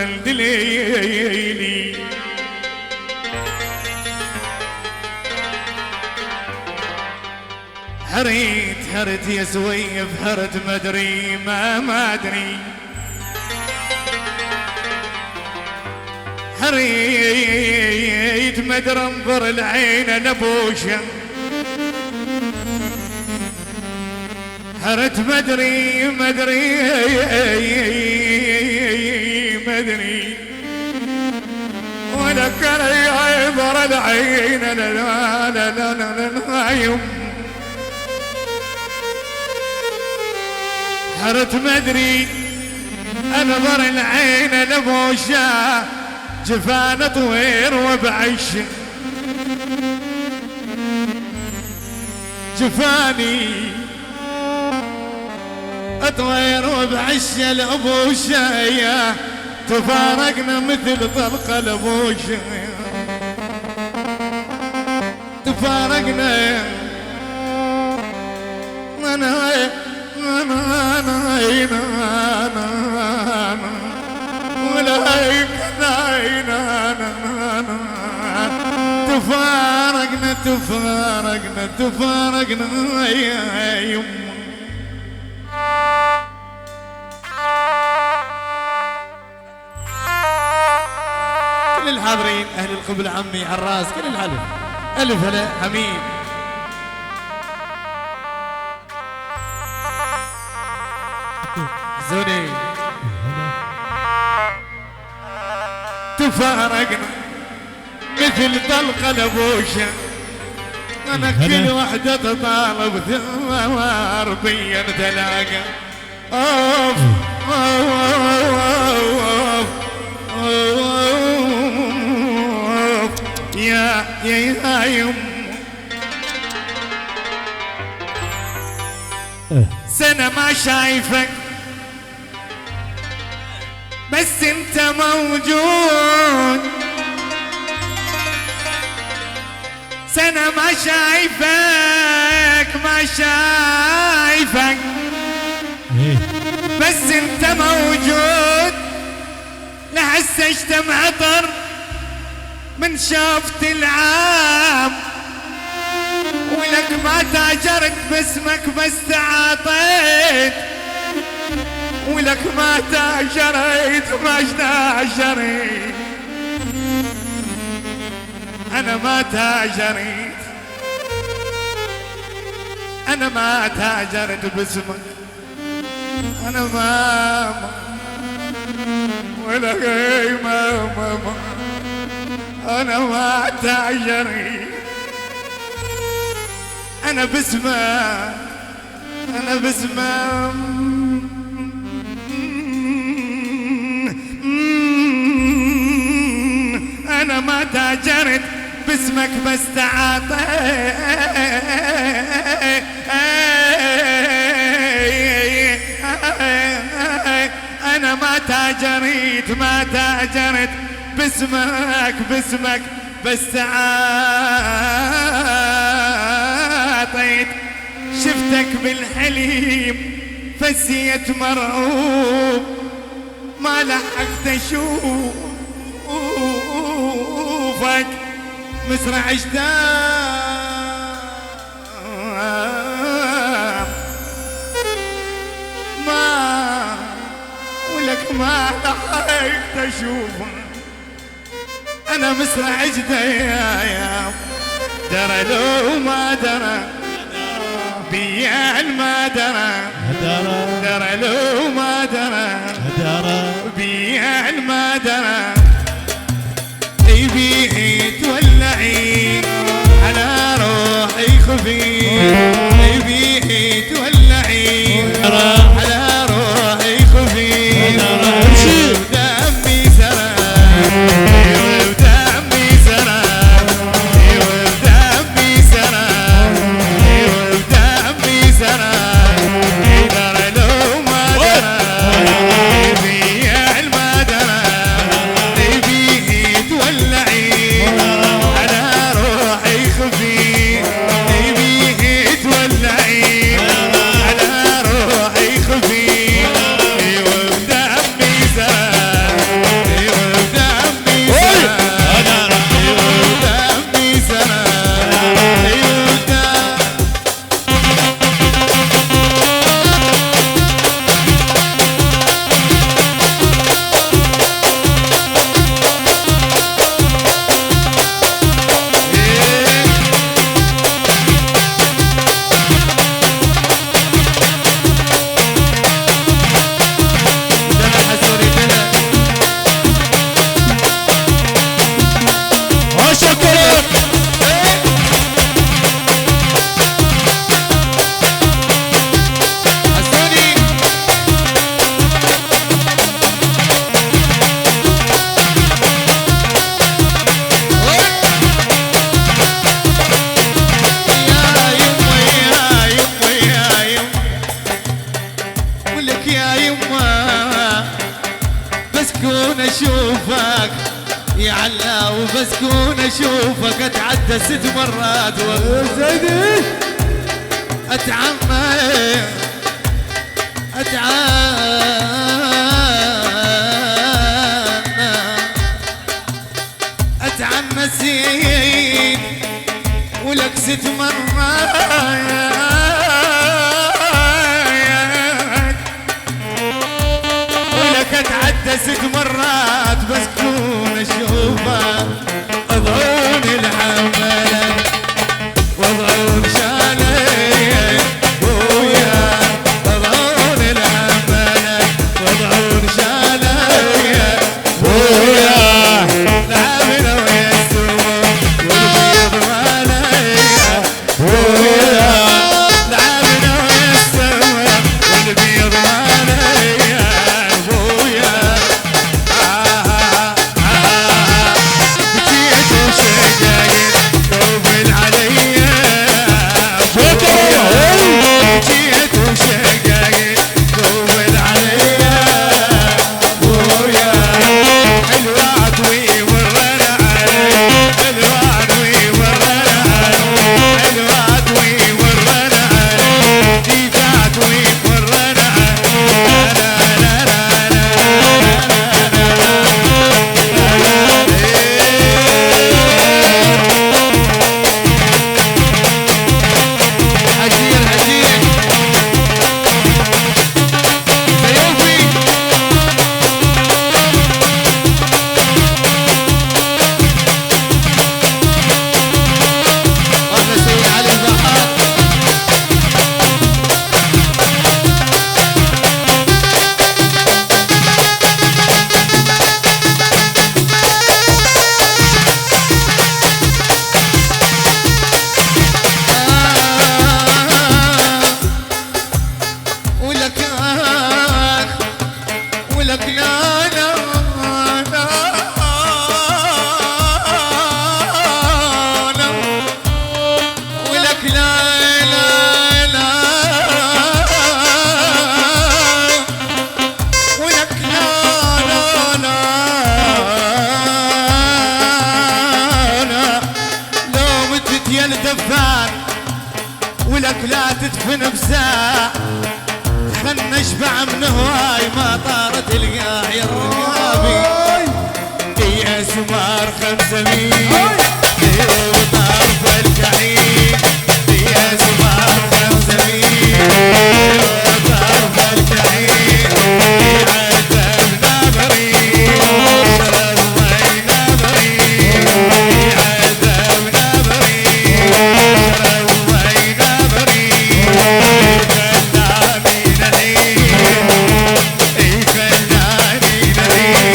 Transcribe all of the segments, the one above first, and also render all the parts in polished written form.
الدليلي هرت يا سويف هرت مدري ما ادري هريت مدري انظر العين لبوشه هرت مدري ولك يعبر العين لا يم هرت مدري انظر العين لبوشه جفان طوير وبعش جفاني اطوير وبعش الابوشه تفارقنا مثل طلق الابوشه تفارقنا تفارقنا يا يم كل الحاضرين اهل القبل عمي عراس كل الحلف الف هلا حميد زوني تفارقنا مثل طلق الابوشه انا كل وحده تطالب ثوار بيا تلاقى اوف يا يم سنة ما شايفك بس انت موجود سنة ما شايفك بس انت موجود لحس اشتم عطر من شافت العام ولك ما تاجرت باسمك بس تعاطيت ولك ما تاجرت أنا ما تاجرت باسمك أنا ما ولا ما أنا ما تاجرت أنا باسمك أنا ما تاجرت باسمك بس تعاطيت أنا ما تاجرت باسمك بس تعاطيت شفتك بالحليم فسيت مرعوب ما لحقت اشوفك مسرع اشتاق ما ولك ما لحقت اشوفك انا مسرع اشتاق درى لو ما درى بيان ما درى لو ما درى بيان ما درى يبي تولعي على روحي خفي يبي تولعي على روحي خفي ودمي سرى ودمي سرى ودمي سرى ودمي سرى درى لو ما درى بيان ما درى يبي تولعي على روحي خفي يبي وبسكون اشوفك يا علا وبسكون اشوفك اتعدى 6 مرات زيدي اتعمى اتعنسيك ولك 6 مرات ولك اتعدى 6 مرات بسكون اشوفك اضعون الحمل واضعون شالك ويا اضعون الحمل واضعون شالك ويا لعبنا ويا السمر والبيض ماليا ويا لعبنا ويا السمر والبيض ماليا ويا بكيت وشقايق طوبل عليا بكيت وشقايق طوبل عليا ويا الوعد ويورنا علي الوعد ويورنا علي الوعد ويورنا علي ديجات ويورنا علي لا لا لا عجير عجير سيوفي والله سيد علي الضحاك ولك ولك لا لا لا لا ولك لا لا لا ولك لا لا لا لو متت يا الدفان ولك لا تدفن بساع خلنا نشبع من هواي ما طارت القاع الرقابي يا سمار 500 وطرف الكحيل يا سمار 500 وطرف الكحيل عذب نظري شرب مي نظري عذب نظري شرب مي نظري خلاني نعيم خلاني نعيم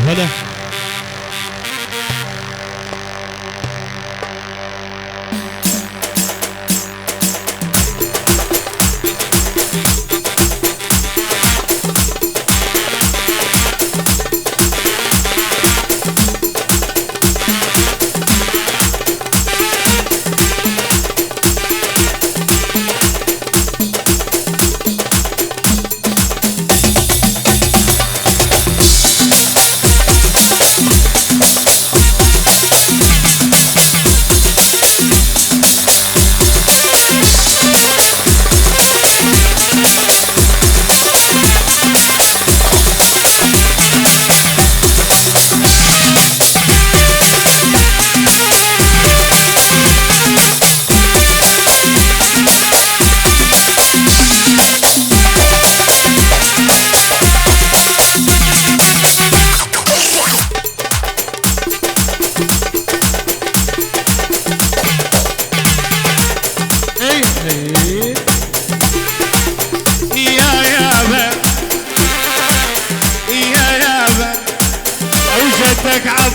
هلا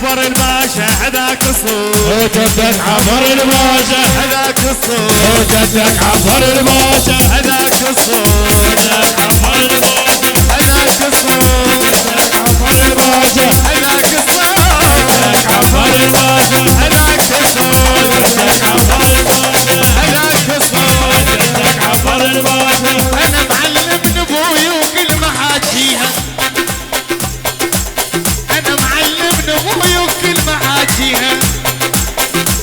عبر الباشا هذاك الصوت وجدك عبر الباشا هذاك الصوت وجدك عبر الباشا هذاك الصوت وجدك عبر الباشا هذاك الصوت عبر الباشا هذاك الصوت عبر الباشا هذاك الصوت وجدك عبر الباشا هذاك الصوت وجدك عبر الباشا انا معلم نبوي وكل ما حاجيها انا معلم نبوي وكل ما حاجيها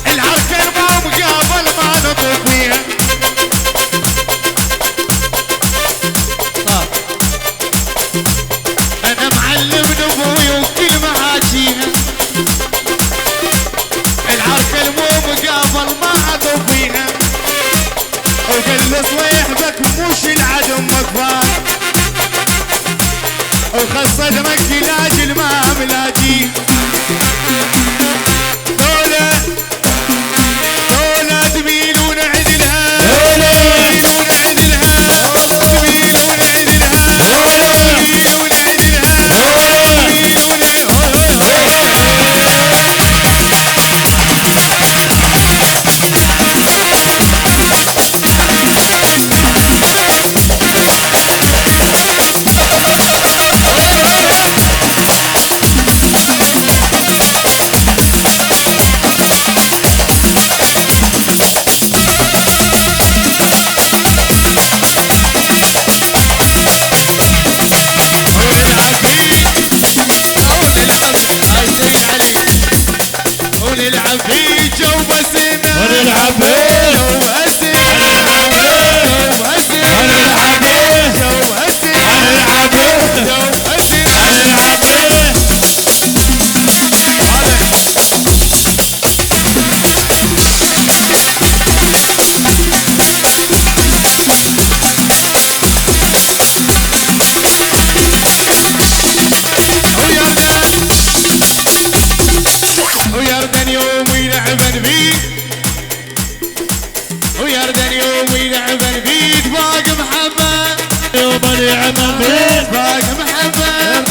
العركه المام قبل ما نطوف فيها انا معلم نبوي وكل ما حاجيها العركه المام قبل ما اطوف فيها وقل صويحبك مش العدو مكفاك وخص دمك لاجل ما ملاجيه دولة تميلون عدلها تميلون عدلها تميلون عدلها تميلون عدلها ونلعب في جو بسمة ونلعب في جو بسمة ونلعب في جو بسمة ونلعب في جو بسمة ونلعب في ويردن يوم يلعبن بيد ويردن يوم يلعبن بيد باق محمد يوم اليعمل بيت باق محمد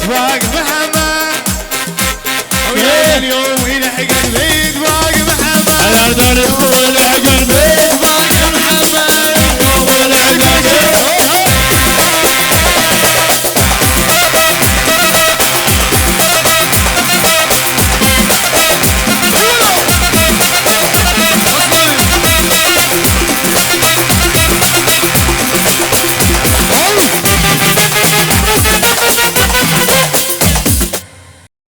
باق محمد ويردن يوم يلحقن بيد باق محمد الأردن